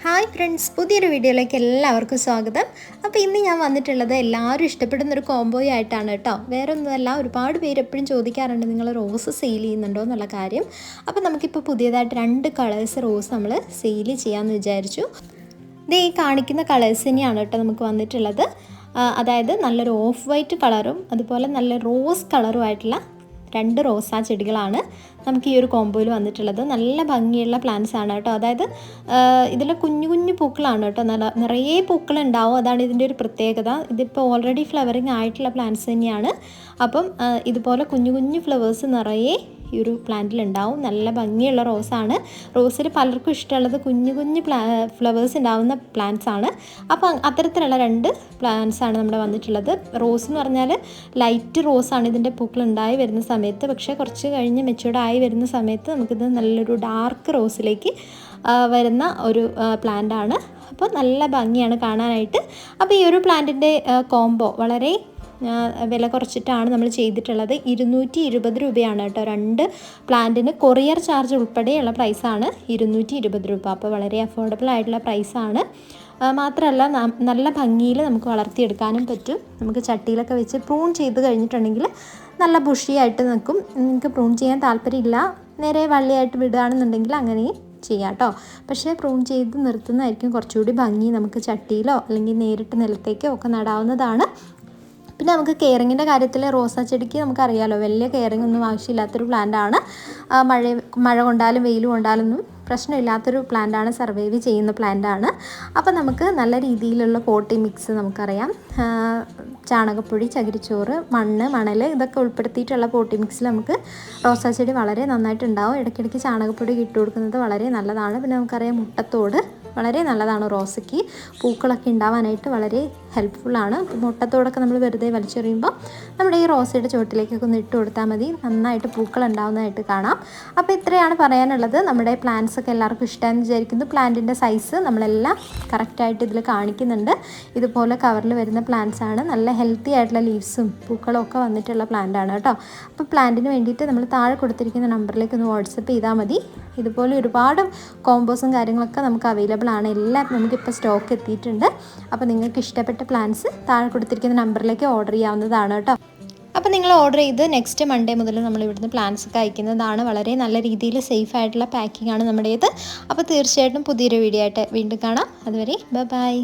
Hi friends, പുതിയൊരു വീഡിയോയിലേക്ക് എല്ലാവർക്കും സ്വാഗതം. അപ്പോൾ ഇന്ന് ഞാൻ വന്നിട്ടുള്ളത് എല്ലാവരും ഇഷ്ടപ്പെടുന്നൊരു കോംബോയോ ആയിട്ടാണ് കേട്ടോ. വേറെ ഒന്നുമല്ല, ഒരുപാട് പേര് എപ്പോഴും ചോദിക്കാറുണ്ട് നിങ്ങൾ റോസ് സെയിൽ ചെയ്യുന്നുണ്ടോ എന്നുള്ള കാര്യം. അപ്പോൾ നമുക്കിപ്പോൾ പുതിയതായിട്ട് 2 കളേഴ്സ് റോസ് നമ്മൾ സെയിൽ ചെയ്യാമെന്ന് വിചാരിച്ചു. ഇത് ഈ കാണിക്കുന്ന കളേഴ്സ് തന്നെയാണ് കേട്ടോ നമുക്ക് വന്നിട്ടുള്ളത്. അതായത് നല്ലൊരു ഓഫ് വൈറ്റ് കളറും അതുപോലെ നല്ല റോസ് കളറും ആയിട്ടുള്ള 2 റോസാ ചെടികളാണ് നമുക്ക് ഈ ഒരു കോംബോയിൽ വന്നിട്ടുള്ളത്. നല്ല ഭംഗിയുള്ള പ്ലാന്റ്സ് ആണ് കേട്ടോ. അതായത് ഇതിൽ കുഞ്ഞു കുഞ്ഞു പൂക്കളാണ് കേട്ടോ, നിറയെ പൂക്കളുണ്ടാവും. അതാണ് ഇതിൻ്റെ ഒരു പ്രത്യേകത. ഇതിപ്പോൾ ഓൾറെഡി ഫ്ലവറിങ് ആയിട്ടുള്ള പ്ലാന്റ്സ് തന്നെയാണ്. അപ്പം ഇതുപോലെ കുഞ്ഞു കുഞ്ഞു ഫ്ലവേഴ്സ് നിറയെ ഈ ഒരു പ്ലാന്റിലുണ്ടാവും. നല്ല ഭംഗിയുള്ള റോസാണ്. റോസിൽ പലർക്കും ഇഷ്ടമുള്ളത് കുഞ്ഞു കുഞ്ഞു ഫ്ലവേഴ്സ് ഉണ്ടാവുന്ന പ്ലാന്റ്സ് ആണ്. അപ്പോൾ അത്തരത്തിലുള്ള 2 പ്ലാന്റ്സ് ആണ് നമ്മുടെ വന്നിട്ടുള്ളത്. റോസ് എന്ന് പറഞ്ഞാൽ ലൈറ്റ് റോസാണ് ഇതിൻ്റെ പൂക്കൾ ഉണ്ടായി വരുന്ന സമയത്ത്. പക്ഷേ കുറച്ച് കഴിഞ്ഞ് മെച്ചൂർഡ് ആയി വരുന്ന സമയത്ത് നമുക്കിത് നല്ലൊരു ഡാർക്ക് റോസിലേക്ക് വരുന്ന ഒരു പ്ലാന്റാണ്. അപ്പോൾ നല്ല ഭംഗിയാണ് കാണാനായിട്ട്. അപ്പോൾ ഈ ഒരു പ്ലാന്റിൻ്റെ കോംബോ വളരെ വില കുറച്ചിട്ടാണ് നമ്മൾ ചെയ്തിട്ടുള്ളത്. 220 രൂപയാണ് കേട്ടോ. 2 പ്ലാന്റിന് കൊറിയർ ചാർജ് ഉൾപ്പെടെയുള്ള പ്രൈസാണ് 220 രൂപ. അപ്പോൾ വളരെ അഫോർഡബിൾ ആയിട്ടുള്ള പ്രൈസാണ്. മാത്രമല്ല നല്ല ഭംഗിയിൽ നമുക്ക് വളർത്തിയെടുക്കാനും പറ്റും. നമുക്ക് ചട്ടിയിലൊക്കെ വെച്ച് പ്രൂൺ ചെയ്ത് കഴിഞ്ഞിട്ടുണ്ടെങ്കിൽ നല്ല ബുഷിയായിട്ട് നിൽക്കും. നിങ്ങൾക്ക് പ്രൂൺ ചെയ്യാൻ താല്പര്യമില്ല, നേരെ വള്ളിയായിട്ട് വിടുകയാണെന്നുണ്ടെങ്കിൽ അങ്ങനെയും ചെയ്യാം കേട്ടോ. പക്ഷേ പ്രൂൺ ചെയ്ത് നിർത്തുന്നതായിരിക്കും കുറച്ചുകൂടി ഭംഗി. നമുക്ക് ചട്ടിയിലോ അല്ലെങ്കിൽ നേരിട്ട് നിലത്തേക്കോ ഒക്കെ നടാവുന്നതാണ്. പിന്നെ നമുക്ക് കെയറിങ്ങിൻ്റെ കാര്യത്തിൽ റോസാ ചെടിക്ക് നമുക്കറിയാമല്ലോ, വലിയ കെയറിങ് ഒന്നും ആവശ്യമില്ലാത്തൊരു പ്ലാന്റാണ്. മഴ കൊണ്ടാലും വെയിൽ കൊണ്ടാലൊന്നും പ്രശ്നമില്ലാത്തൊരു പ്ലാന്റാണ്, സർവൈവ് ചെയ്യുന്ന പ്ലാന്റാണ്. അപ്പോൾ നമുക്ക് നല്ല രീതിയിലുള്ള പോട്ടി മിക്സ് നമുക്കറിയാം. ചാണകപ്പൊടി, ചകിരിച്ചോറ്, മണൽ ഇതൊക്കെ ഉൾപ്പെടുത്തിയിട്ടുള്ള പോട്ടി മിക്സിൽ നമുക്ക് റോസാ ചെടി വളരെ നന്നായിട്ടുണ്ടാവും. ഇടയ്ക്കിടയ്ക്ക് ചാണകപ്പൊടി ഇട്ട് കൊടുക്കുന്നത് വളരെ നല്ലതാണ്. പിന്നെ നമുക്കറിയാം മുട്ടത്തോട് വളരെ നല്ലതാണ്. റോസയ്ക്ക് പൂക്കളൊക്കെ ഉണ്ടാവാനായിട്ട് വളരെ ഹെൽപ്ഫുള്ളാണ്. മുട്ടത്തോടൊക്കെ നമ്മൾ വെറുതെ വലിച്ചെറിയുമ്പോൾ നമ്മുടെ ഈ റോസയുടെ ചുവട്ടിലേക്കൊക്കെ ഒന്ന് ഇട്ട് കൊടുത്താൽ മതി, നന്നായിട്ട് പൂക്കൾ ഉണ്ടാവുന്നതായിട്ട് കാണാം. അപ്പോൾ ഇത്രയാണ് പറയാനുള്ളത്. നമ്മുടെ പ്ലാന്റ്സ് ഒക്കെ എല്ലാവർക്കും ഇഷ്ടമാണെന്ന് വിചാരിക്കുന്നു. പ്ലാന്റിൻ്റെ സൈസ് നമ്മളെല്ലാം കറക്റ്റായിട്ട് ഇതിൽ കാണിക്കുന്നുണ്ട്. ഇതുപോലെ കവറിൽ വരുന്ന പ്ലാന്റ്സ് ആണ്. നല്ല ഹെൽത്തി ആയിട്ടുള്ള ലീവ്സും പൂക്കളും ഒക്കെ വന്നിട്ടുള്ള പ്ലാന്റാണ് കേട്ടോ. അപ്പോൾ പ്ലാന്റിന് വേണ്ടിയിട്ട് നമ്മൾ താഴെ കൊടുത്തിരിക്കുന്ന നമ്പറിലേക്ക് ഒന്ന് വാട്സപ്പ് ചെയ്താൽ മതി. ഇതുപോലെ ഒരുപാട് കോംബോസും കാര്യങ്ങളൊക്കെ നമുക്ക് അവൈലബിൾ ആണ്. എല്ലാം നമുക്കിപ്പോൾ സ്റ്റോക്ക് എത്തിയിട്ടുണ്ട്. അപ്പോൾ നിങ്ങൾക്ക് ഇഷ്ടപ്പെട്ട പ്ലാന്റ്സ് താഴെ കൊടുത്തിരിക്കുന്ന നമ്പറിലേക്ക് ഓർഡർ ചെയ്യാവുന്നതാണ് കേട്ടോ. അപ്പോൾ നിങ്ങൾ ഓർഡർ ചെയ്ത് നെക്സ്റ്റ് മൺഡേ മുതൽ നമ്മൾ ഇവിടുന്ന് പ്ലാന്റ്സ് ഒക്കെ അയക്കുന്നതാണ്. വളരെ നല്ല രീതിയിൽ സേഫ് ആയിട്ടുള്ള പാക്കിംഗ് ആണ് നമ്മുടേത്. അപ്പോൾ തീർച്ചയായിട്ടും പുതിയൊരു വീഡിയോ ആയിട്ട് വീണ്ടും കാണാം. അതുവരെ ബൈ.